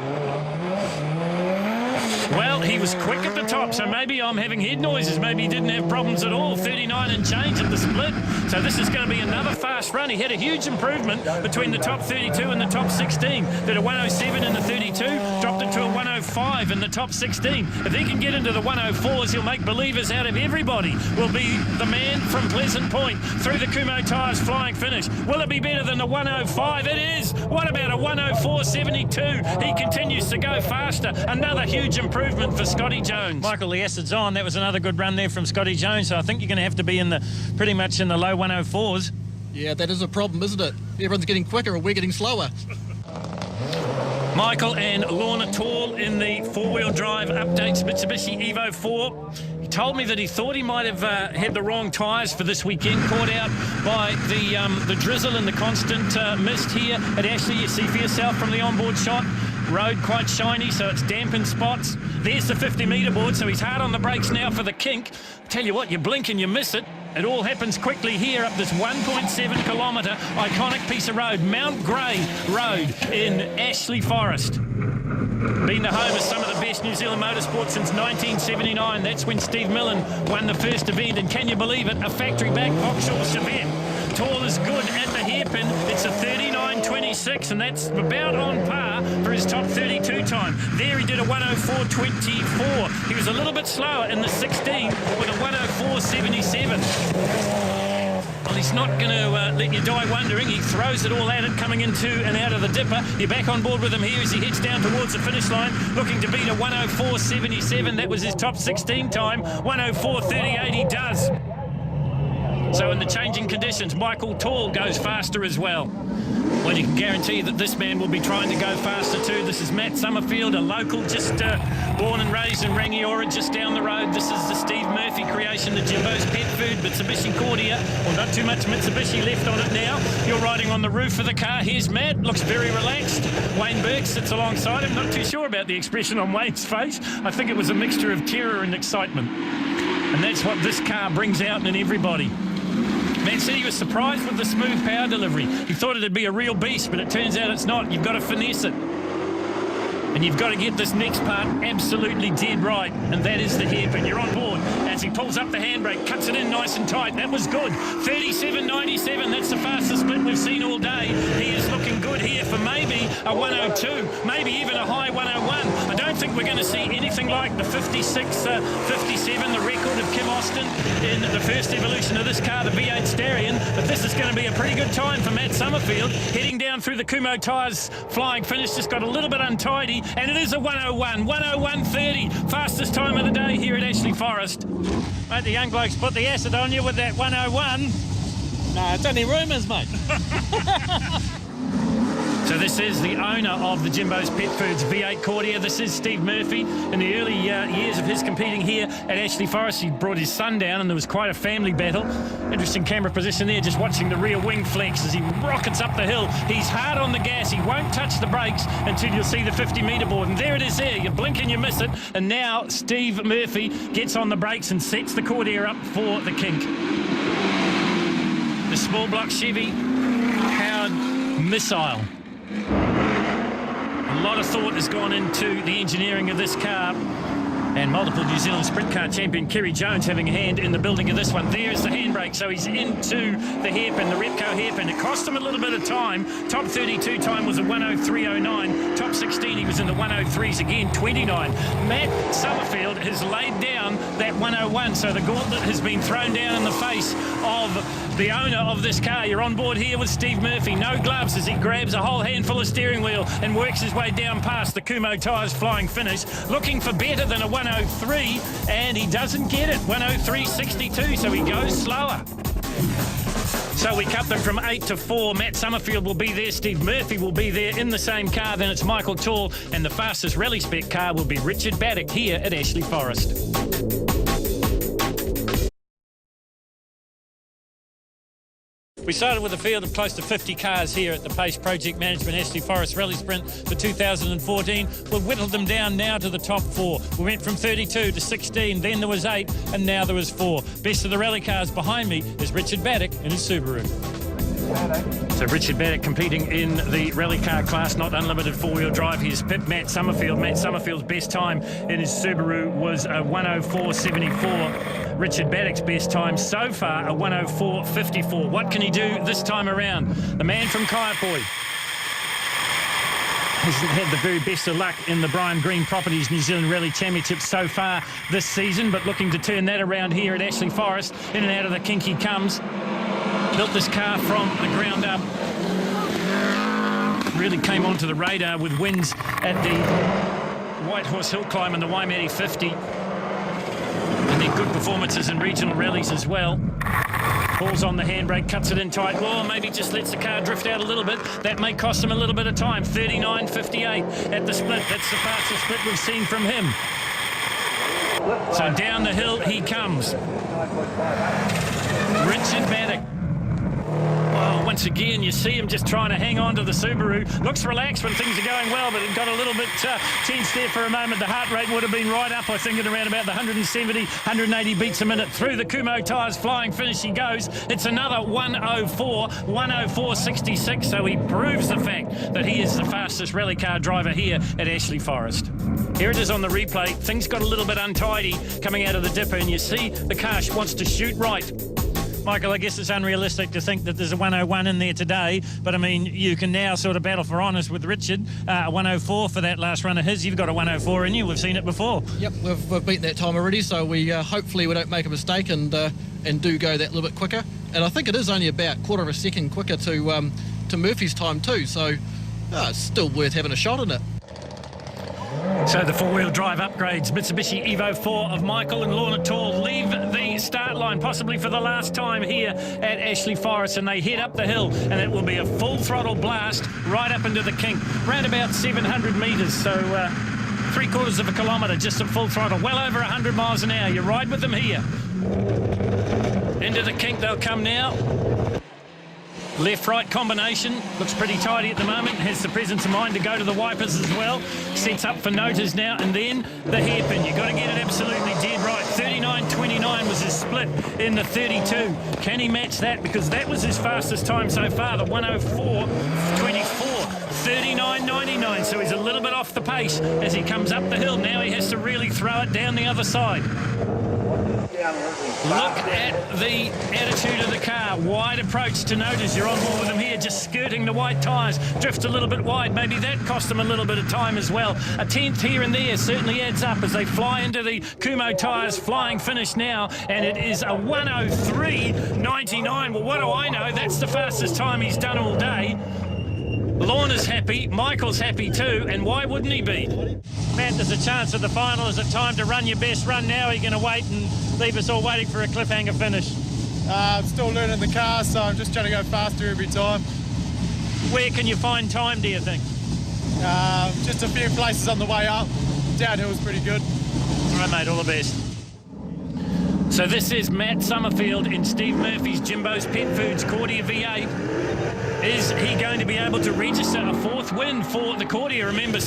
Speaker 1: Well, he was quick at the top, so maybe I'm having head noises. Maybe he didn't have problems at all. 39 and change at the split. So this is going to be another fast run. He had a huge improvement between the top 32 and the top 16. Did a 107 in the 32, dropped it to a 105 in the top 16. If he can get into the 104s, he'll make believers out of everybody. Will be the man from Pleasant Point through the Kumo Tyres flying finish. Will it be better than the 105? It is. What about a 104.72? He continues to go faster. Another huge improvement for Scotty Jones. Michael, the acid's on. That was another good run there from Scotty Jones. So I think you're going to have to be in the pretty much in the low 104s.
Speaker 12: Yeah, that is a problem, isn't it? Everyone's getting quicker and we're getting slower.
Speaker 1: Michael and Lorna Tall in the four-wheel drive updates Mitsubishi Evo 4. He told me that he thought he might have had the wrong tyres for this weekend, caught out by the drizzle and the constant mist here at Ashley. You see for yourself from the onboard shot. Road quite shiny, so it's damp in spots. There's the 50-metre board, so he's hard on the brakes now for the kink. Tell you what, you blink and you miss it. It all happens quickly here up this 1.7 kilometre iconic piece of road, Mount Grey Road in Ashley Forest. Been the home of some of the best New Zealand motorsport since 1979. That's when Steve Millen won the first event, and can you believe it, a factory-back Vauxhall Chevette. Tall is good at the hairpin. It's a 39.26, and that's about on par for his top 32 time. There he did a 104.24. He was a little bit slower in the 16 with a 104.77. Well, he's not going to let you die wondering. He throws it all at it, coming into and out of the dipper. You're back on board with him here as he heads down towards the finish line, looking to beat a 104.77. That was his top 16 time. 104.38 he does. So in the changing conditions, Michael Tall goes faster as well. Well, you can guarantee that this man will be trying to go faster too. This is Matt Summerfield, a local, just born and raised in Rangiora, just down the road. This is the Steve Murphy creation, the Jimbo's Pet Food Mitsubishi Cordia. Well, not too much Mitsubishi left on it now. You're riding on the roof of the car. Here's Matt, looks very relaxed. Wayne Burke sits alongside him. Not too sure about the expression on Wayne's face. I think it was a mixture of terror and excitement. And that's what this car brings out in everybody. Matt said he was surprised with the smooth power delivery. He thought it'd be a real beast, but it turns out it's not. You've got to finesse it. And you've got to get this next part absolutely dead right, and that is the hairpin. You're on board as he pulls up the handbrake, cuts it in nice and tight. That was good. 37.97, that's the fastest split we've seen all day. He is looking good here for maybe a 102, maybe even a high 101. I don't think we're going to see anything like the 56.57, the record of Kim Austin in the first evolution of this car, the V8 Starion, but this is going to be a pretty good time for Matt Summerfield, heading down through the Kumo Tyres flying finish. Just got a little bit untidy, and it is a 101, 101.30, fastest time of the day here at Ashley Forest. Mate, the young blokes put the acid on you with that 101.
Speaker 9: No, it's only rumours, mate.
Speaker 1: So this is the owner of the Jimbo's Pet Foods V8 Cordia. This is Steve Murphy. In the early years of his competing here at Ashley Forest, he brought his son down and there was quite a family battle. Interesting camera position there, just watching the rear wing flex as he rockets up the hill. He's hard on the gas. He won't touch the brakes until you'll see the 50-metre board. And there it is there. You blink and you miss it. And now Steve Murphy gets on the brakes and sets the Cordia up for the kink. The small block Chevy powered missile. A lot of thought has gone into the engineering of this car, and multiple New Zealand sprint car champion Kerry Jones having a hand in the building of this one. There's the handbrake, so he's into the hairpin, the Repco hairpin. It cost him a little bit of time. Top 32 time was a 103.09. Top 16 he was in the 103s again, 29. Matt Summerfield has laid down that 101, so the gauntlet has been thrown down in the face of the owner of this car. You're on board here with Steve Murphy. No gloves as he grabs a whole handful of steering wheel and works his way down past the Kumo Tyres flying finish, looking for better than a 103, and he doesn't get it. 103.62, so he goes slower. So we cut them from 8 to 4. Matt Summerfield will be there. Steve Murphy will be there in the same car. Then it's Michael Tall, and the fastest rally spec car will be Richard Baddock here at Ashley Forest. We started with a field of close to 50 cars here at the Pace Project Management Ashley Forest Rally Sprint for 2014. We've whittled them down now to the top 4. We went from 32 to 16, then there was 8, and now there was 4. Best of the rally cars behind me is Richard Baddock in his Subaru. So Richard Baddock competing in the rally car class, not unlimited four-wheel drive. He's pipped Matt Summerfield. Matt Summerfield's best time in his Subaru was a 1:04.74. Richard Baddock's best time so far, a 1:04.54. What can he do this time around? The man from Kaiapoi hasn't had the very best of luck in the Brian Green Properties New Zealand Rally Championship so far this season, but looking to turn that around here at Ashley Forest. In and out of the kink he comes. Built this car from the ground up. Really came onto the radar with wins at the White Horse Hill Climb and the Waimate 50. And then good performances in regional rallies as well. Pulls on the handbrake, cuts it in tight. Or maybe just lets the car drift out a little bit. That may cost him a little bit of time. 39.58 at the split. That's the fastest split we've seen from him. So down the hill he comes. Richard Baddock. Well, once again, you see him just trying to hang on to the Subaru. Looks relaxed when things are going well, but it got a little bit tense there for a moment. The heart rate would have been right up, I think, at around about the 170, 180 beats a minute. Through the Kumo tyres, flying finish he goes. It's another 1:04, 1:04.66, so he proves the fact that he is the fastest rally car driver here at Ashley Forest. Here it is on the replay. Things got a little bit untidy coming out of the dipper, and you see the car wants to shoot right. Michael, I guess it's unrealistic to think that there's a 1:01 in there today, but I mean, you can now sort of battle for honours with Richard. 1:04 for that last run of his. You've got a 1:04 in you. We've seen it before.
Speaker 12: Yep, we've beaten that time already, so we hopefully we don't make a mistake and do go that little bit quicker. And I think it is only about quarter of a second quicker to Murphy's time too, so it's still worth having a shot in it.
Speaker 1: So the four-wheel drive upgrades, Mitsubishi Evo 4 of Michael and Lorna Tall leave the start line possibly for the last time here at Ashley Forest, and they head up the hill, and it will be a full throttle blast right up into the kink, round about 700 metres, so 3/4 of a kilometre just at full throttle, well over 100 miles an hour. You ride with them here. Into the kink they'll come now. Left-right combination, looks pretty tidy at the moment, has the presence of mind to go to the wipers as well. Sets up for noters now, and then the hairpin. You've got to get it absolutely dead right. 39.29 was his split in the 32. Can he match that? Because that was his fastest time so far, the 1:04.24. 39.99, so he's a little bit off the pace as he comes up the hill. Now he has to really throw it down the other side. Look at the attitude of the car. Wide approach to noters. You're on board with him here, just skirting the white tyres. Drifts a little bit wide. Maybe that cost him a little bit of time as well. A tenth here and there certainly adds up as they fly into the Kumo tyres. Flying finish now, and it is a 1:03.99. Well, what do I know? That's the fastest time he's done all day. Lorna's happy, Michael's happy too, and why wouldn't he be? Matt, there's a chance at the final. Is it time to run your best run now? Are you going to wait and leave us all waiting for a cliffhanger finish?
Speaker 13: I'm still learning the car, so I'm just trying to go faster every time.
Speaker 1: Where can you find time, do you think?
Speaker 13: Just a few places on the way up. Downhill's pretty good.
Speaker 1: All right, mate, all the best. So this is Matt Summerfield in Steve Murphy's Jimbo's Pet Foods Cordia V8. Is he going to be able to register a fourth win for the Cordia? Remember,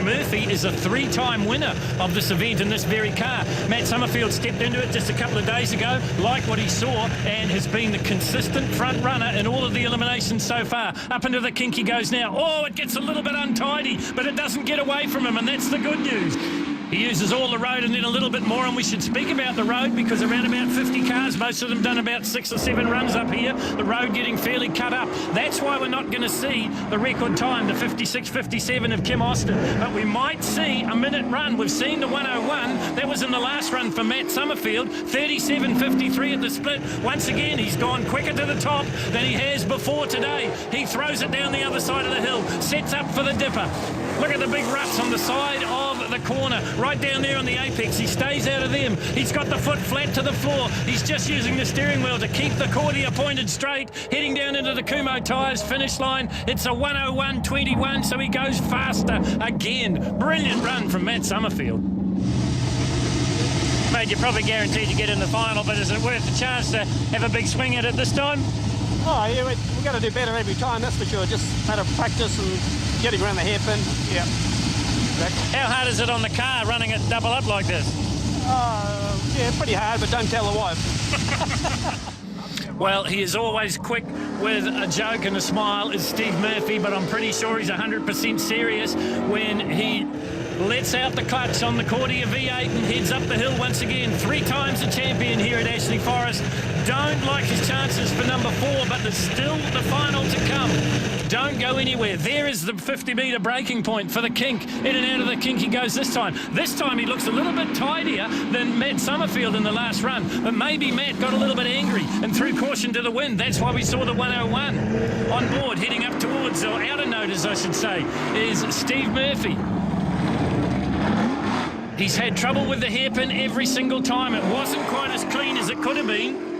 Speaker 1: Murphy is a three-time winner of this event in this very car. Matt Summerfield stepped into it just a couple of days ago, liked what he saw, and has been the consistent front runner in all of the eliminations so far. Up into the kink he goes now. Oh, it gets a little bit untidy, but it doesn't get away from him, and that's the good news. He uses all the road and then a little bit more, and we should speak about the road because around about 50 cars, most of them done about 6 or 7 runs up here, the road getting fairly cut up. That's why we're not going to see the record time, the 56.57 of Kim Austin, but we might see a minute run. We've seen the 1:01. That was in the last run for Matt Summerfield, 37.53 at the split. Once again, he's gone quicker to the top than he has before today. He throws it down the other side of the hill, sets up for the dipper. Look at the big ruts on the side of the corner, right down there on the apex. He stays out of them. He's got the foot flat to the floor. He's just using the steering wheel to keep the Cordia pointed straight, heading down into the Kumo tyres finish line. It's a 1:01.21, so he goes faster again. Brilliant run from Matt Summerfield. Mate, you're probably guaranteed to get in the final, but is it worth the chance to have a big swing at it this time?
Speaker 14: Oh, yeah, we've got to do better every time, that's for sure. Just a matter of practice and getting around the hairpin. Yeah. Exactly.
Speaker 1: How hard is it on the car running it double up like this?
Speaker 14: Yeah, pretty hard, but don't tell the wife.
Speaker 1: Well, he is always quick with a joke and a smile, is Steve Murphy, but I'm pretty sure he's 100% serious when he lets out the clutch on the Cordia V8 and heads up the hill once again. 3 times a champion here at Ashley Forest. Don't like his chances for number 4, but there's still the final to come. Don't go anywhere. There is the 50-metre breaking point for the kink. In and out of the kink he goes this time. This time he looks a little bit tidier than Matt Summerfield in the last run. But maybe Matt got a little bit angry and threw caution to the wind. That's why we saw the 101. On board, heading up towards, or out of notice I should say, is Steve Murphy. He's had trouble with the hairpin every single time. It wasn't quite as clean as it could have been.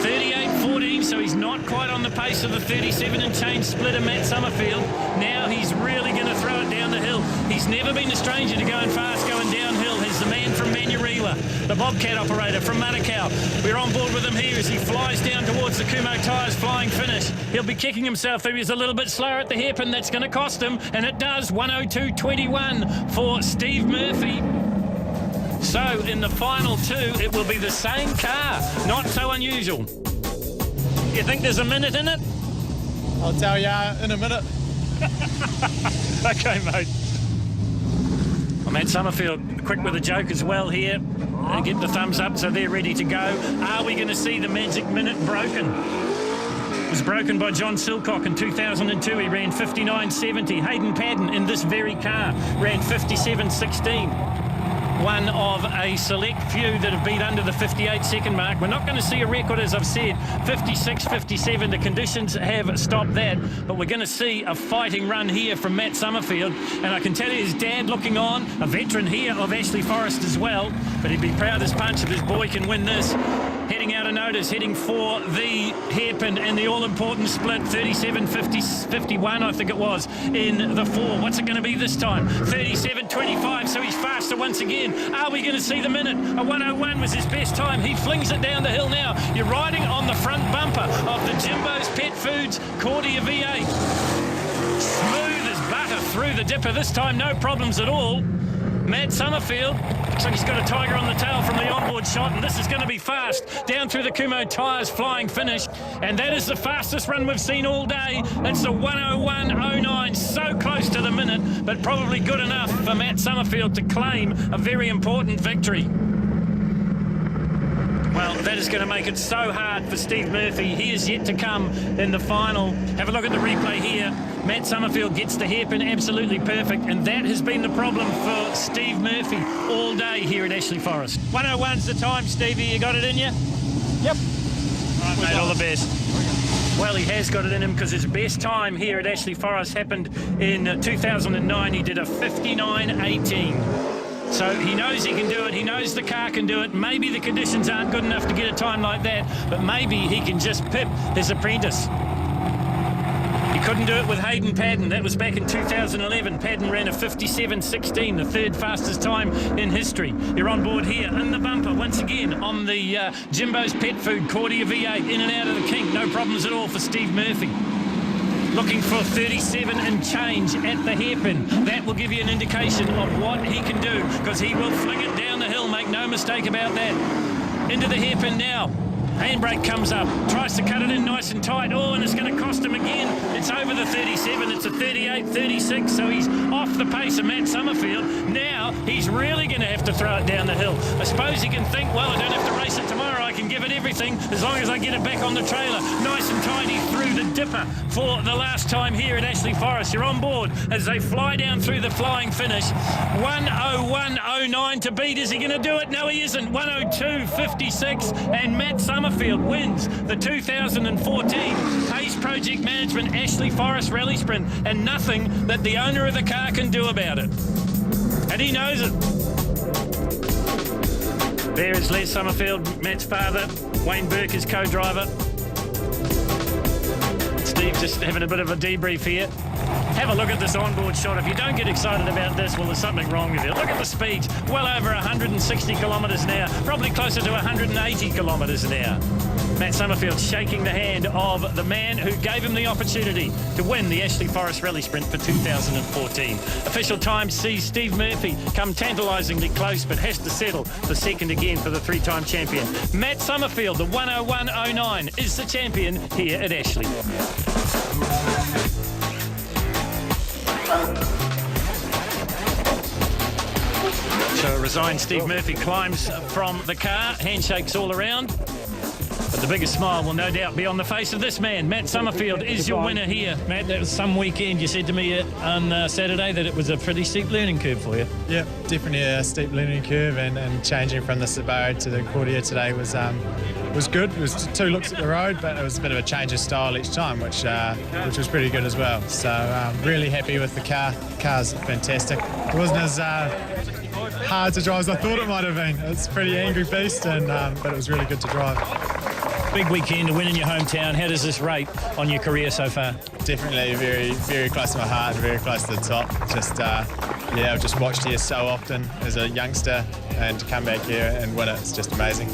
Speaker 1: 38.14, so he's not quite on the pace of the 37 and change splitter Matt Summerfield. Now he's really going to throw it down the hill. He's never been a stranger to going fast, going downhill. He's the man from Manurewa, the Bobcat operator from Manukau. We're on board with him here as he flies down towards the Kumho Tyres flying finish. He'll be kicking himself if he's a little bit slower at the hairpin. That's going to cost him, and it does. 102.21 for Steve Murphy. So in the final 2, it will be the same car. Not so unusual. You think there's a minute in it?
Speaker 13: I'll tell you in a minute.
Speaker 1: Okay, mate. Well, Matt Summerfield, quick with a joke as well here. They get the thumbs up, so they're ready to go. Are we going to see the magic minute broken? It was broken by John Silcock in 2002. He ran 59.70. Hayden Padden in this very car ran 57.16. One of a select few that have been under the 58-second mark. We're not going to see a record, as I've said, 56.57. The conditions have stopped that, but we're going to see a fighting run here from Matt Summerfield. And I can tell you his dad looking on, a veteran here of Ashley Forest as well, but he'd be proud as punch if his boy can win this. Heading out of notice, heading for the hairpin and the all-important split, 37.51, I think it was, in the 4. What's it going to be this time? 37.25, so he's faster once again. Are we going to see the minute? A 101 was his best time. He flings it down the hill now. You're riding on the front bumper of the Jimbo's Pet Foods Cordia V8. Smooth as butter through the dipper. This time, no problems at all. Matt Summerfield, looks like he's got a tiger on the tail from the onboard shot, and this is going to be fast. Down through the Kumho Tyres flying finish, and that is the fastest run we've seen all day. It's a 101.09, so close to the minute, but probably good enough for Matt Summerfield to claim a very important victory. Well, that is going to make it so hard for Steve Murphy. He is yet to come in the final. Have a look at the replay here. Matt Summerfield gets the hairpin absolutely perfect, and that has been the problem for Steve Murphy all day here at Ashley Forest. 101's the time, Stevie. You got it in you?
Speaker 13: Yep.
Speaker 1: All right, mate, all the best. Well, he has got it in him because his best time here at Ashley Forest happened in 2009. He did a 59.18. So he knows he can do it. He knows the car can do it. Maybe the conditions aren't good enough to get a time like that, but maybe he can just pip his apprentice. He couldn't do it with Hayden Padden. That was back in 2011. Padden ran a 57.16, the 3rd fastest time in history. You're on board here in the bumper once again on the Jimbo's Pet Food Cordia V8, in and out of the kink. No problems at all for Steve Murphy. Looking for 37 and change at the hairpin. That will give you an indication of what he can do, because he will fling it down the hill, make no mistake about that. Into the hairpin now. Handbrake comes up, tries to cut it in nice and tight. Oh, and it's going to cost him again. It's over the 37. It's a 38.36, so he's off the pace of Matt Summerfield. Now he's really going to have to throw it down the hill. I suppose he can think, well, I don't have to race it tomorrow. I can give it everything as long as I get it back on the trailer. Nice and tidy through the dipper for the last time here at Ashley Forest. You're on board as they fly down through the flying finish. 101.09 to beat. Is he going to do it? No, he isn't. 102.56, and Matt Summerfield wins the 2014 Pace Project Management Ashley Forest Rally Sprint, and nothing that the owner of the car can do about it. And he knows it. There is Les Summerfield, Matt's father. Wayne Burke, his co-driver. Steve just having a bit of a debrief here. Have a look at this onboard shot. If you don't get excited about this, well, there's something wrong with you. Look at the speeds. Well over 160 kilometres an hour. Probably closer to 180 kilometres an hour. Matt Summerfield shaking the hand of the man who gave him the opportunity to win the Ashley Forest Rally Sprint for 2014. Official time sees Steve Murphy come tantalisingly close, but has to settle for second again for the three-time champion. Matt Summerfield, the 101.09, is the champion here at Ashley. So a resigned Steve Murphy climbs from the car, handshakes all around. But the biggest smile will no doubt be on the face of this man. Matt Summerfield is your winner here. Matt, that was some weekend. You said to me on Saturday that it was a pretty steep learning curve for you.
Speaker 13: Yeah, definitely a steep learning curve, and changing from the Subaru to the Cordia today was good. It was 2 looks at the road, but it was a bit of a change of style each time, which was pretty good as well. So really happy with the car. The car's fantastic. It wasn't as hard to drive as I thought it might have been. It's a pretty angry beast, but it was really good to drive.
Speaker 1: Big weekend to win in your hometown. How does this rate on your career so far?
Speaker 13: Definitely very, very close to my heart, very close to the top. I've just watched here so often as a youngster, and to come back here and win it's just amazing.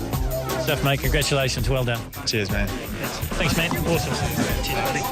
Speaker 1: Stuff, mate. Congratulations. Well done.
Speaker 13: Cheers, man.
Speaker 1: Thanks, man. Awesome. Cheers.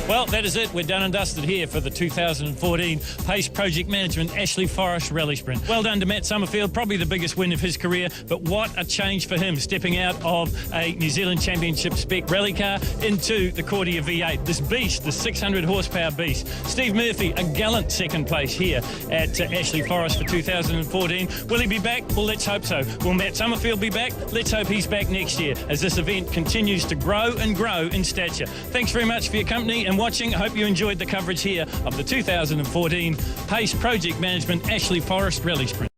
Speaker 1: Well, that is it. We're done and dusted here for the 2014 Pace Project Management Ashley Forest Rally Sprint. Well done to Matt Summerfield, probably the biggest win of his career, but what a change for him, stepping out of a New Zealand Championship spec rally car into the Cordia V8. This beast, the 600 horsepower beast. Steve Murphy, a gallant second place here at Ashley Forest for 2014. Will he be back? Well, let's hope so. Will Matt Summerfield be back? Let's hope he's back next year as this event continues to grow and grow in stature. Thanks very much for your company and watching. I hope you enjoyed the coverage here of the 2014 Pace Project Management Ashley Forest Rally Sprint.